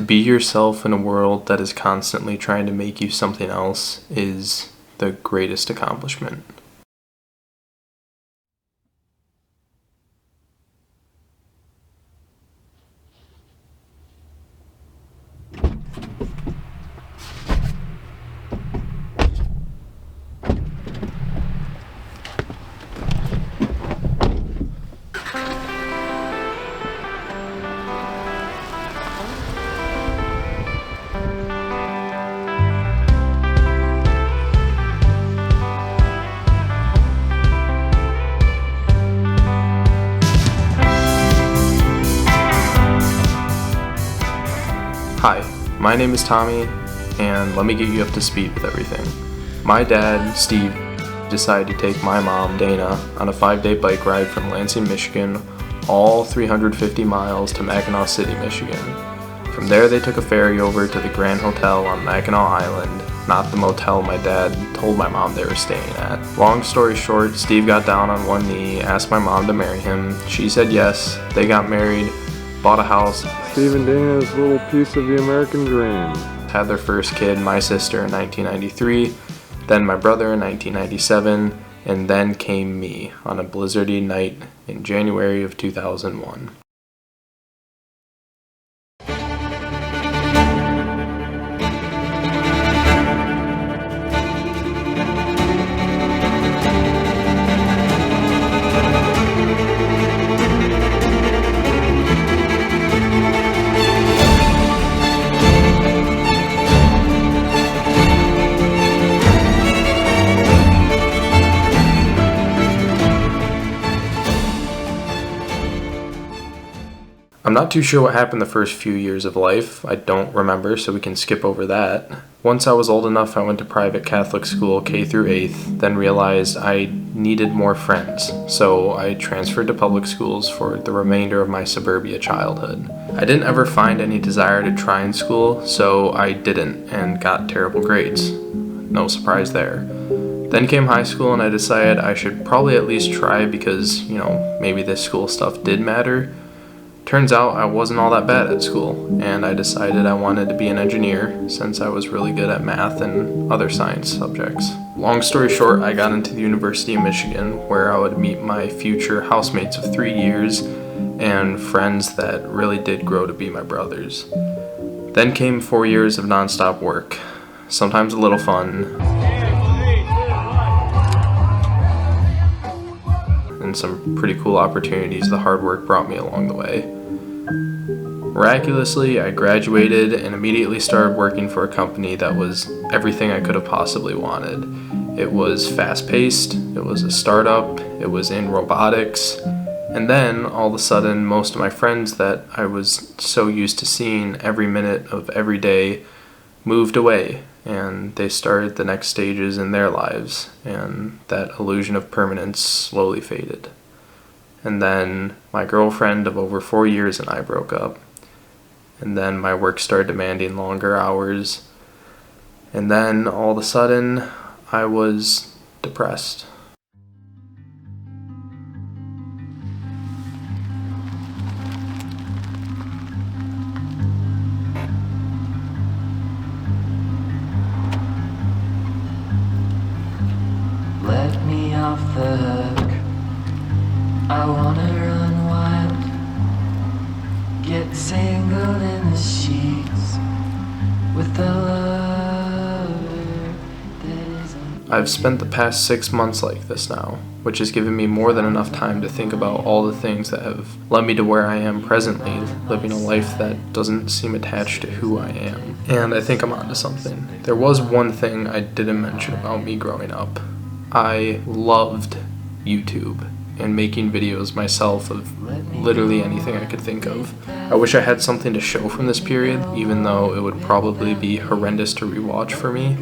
be yourself in a world that is constantly trying to make you something else is the greatest accomplishment. Hi, my name is Tommy, and let me get you up to speed with everything. My dad, Steve, decided to take my mom, Dana, on a 5-day bike ride from Lansing, Michigan, all 350 miles to Mackinac City, Michigan. From there, they took a ferry over to the Grand Hotel on Mackinac Island, not the motel my dad told my mom they were staying at. Long story short, Steve got down on one knee, asked my mom to marry him. She said yes. They got married, bought a house. Steve and Dana's little piece of the American dream. Had their first kid, my sister, in 1993, then my brother in 1997, and then came me on a blizzardy night in January of 2001. I'm not too sure what happened the first few years of life. I don't remember, so we can skip over that. Once I was old enough, I went to private Catholic school K through 8th, then realized I needed more friends, so I transferred to public schools for the remainder of my suburbia childhood. I didn't ever find any desire to try in school, so I didn't and got terrible grades. No surprise there. Then came high school and I decided I should probably at least try because, maybe this school stuff did matter. Turns out I wasn't all that bad at school, and I decided I wanted to be an engineer since I was really good at math and other science subjects. Long story short, I got into the University of Michigan, where I would meet my future housemates of 3 years and friends that really did grow to be my brothers. Then came 4 years of nonstop work, sometimes a little fun, and some pretty cool opportunities the hard work brought me along the way. Miraculously, I graduated and immediately started working for a company that was everything I could have possibly wanted. It was fast-paced, it was a startup, it was in robotics, and then all of a sudden most of my friends that I was so used to seeing every minute of every day moved away, and they started the next stages in their lives, and that illusion of permanence slowly faded. And then my girlfriend of over 4 years and I broke up. And then my work started demanding longer hours. And then all of a sudden, I was depressed. Let me off the hook. I wanna run wild. Get tangled in the sheets with the lover that isn't. I've spent the past 6 months like this now, which has given me more than enough time to think about all the things that have led me to where I am presently, living a life that doesn't seem attached to who I am. And I think I'm onto something. There was one thing I didn't mention about me growing up. I loved YouTube and making videos myself of literally anything I could think of. I wish I had something to show from this period, even though it would probably be horrendous to rewatch for me,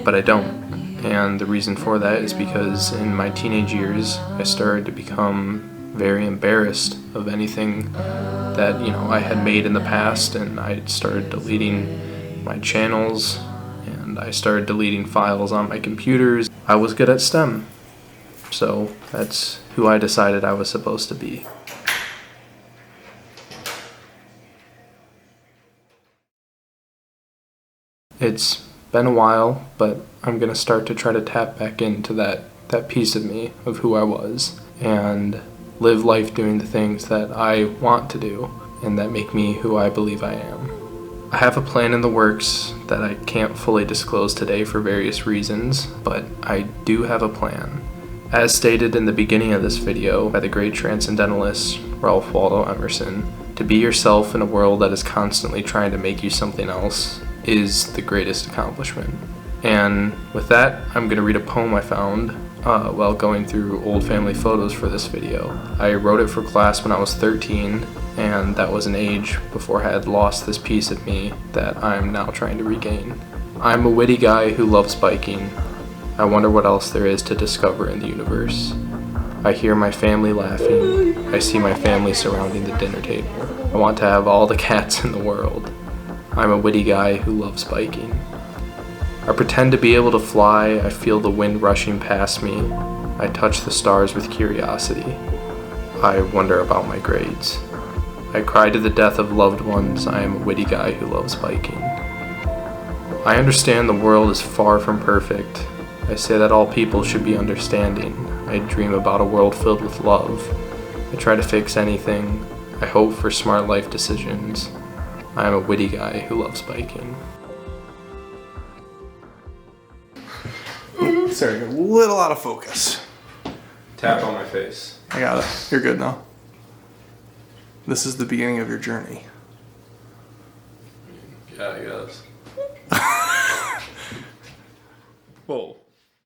but I don't. And the reason for that is because in my teenage years, I started to become very embarrassed of anything that, I had made in the past, and I started deleting my channels, and I started deleting files on my computers. I was good at STEM. So that's who I decided I was supposed to be. It's been a while, but I'm gonna start to try to tap back into that piece of me, of who I was, and live life doing the things that I want to do and that make me who I believe I am. I have a plan in the works that I can't fully disclose today for various reasons, but I do have a plan. As stated in the beginning of this video by the great transcendentalist Ralph Waldo Emerson, to be yourself in a world that is constantly trying to make you something else is the greatest accomplishment. And with that, I'm going to read a poem I found while going through old family photos for this video. I wrote it for class when I was 13, and that was an age before I had lost this piece of me that I'm now trying to regain. I'm a witty guy who loves biking. I wonder what else there is to discover in the universe. I hear my family laughing. I see my family surrounding the dinner table. I want to have all the cats in the world. I'm a witty guy who loves biking. I pretend to be able to fly. I feel the wind rushing past me. I touch the stars with curiosity. I wonder about my grades. I cry to the death of loved ones. I am a witty guy who loves biking. I understand the world is far from perfect. I say that all people should be understanding. I dream about a world filled with love. I try to fix anything. I hope for smart life decisions. I am a witty guy who loves biking. Sorry, a little out of focus. Tap on my face. I got it. You're good now. This is the beginning of your journey. Yeah, I guess. Whoa.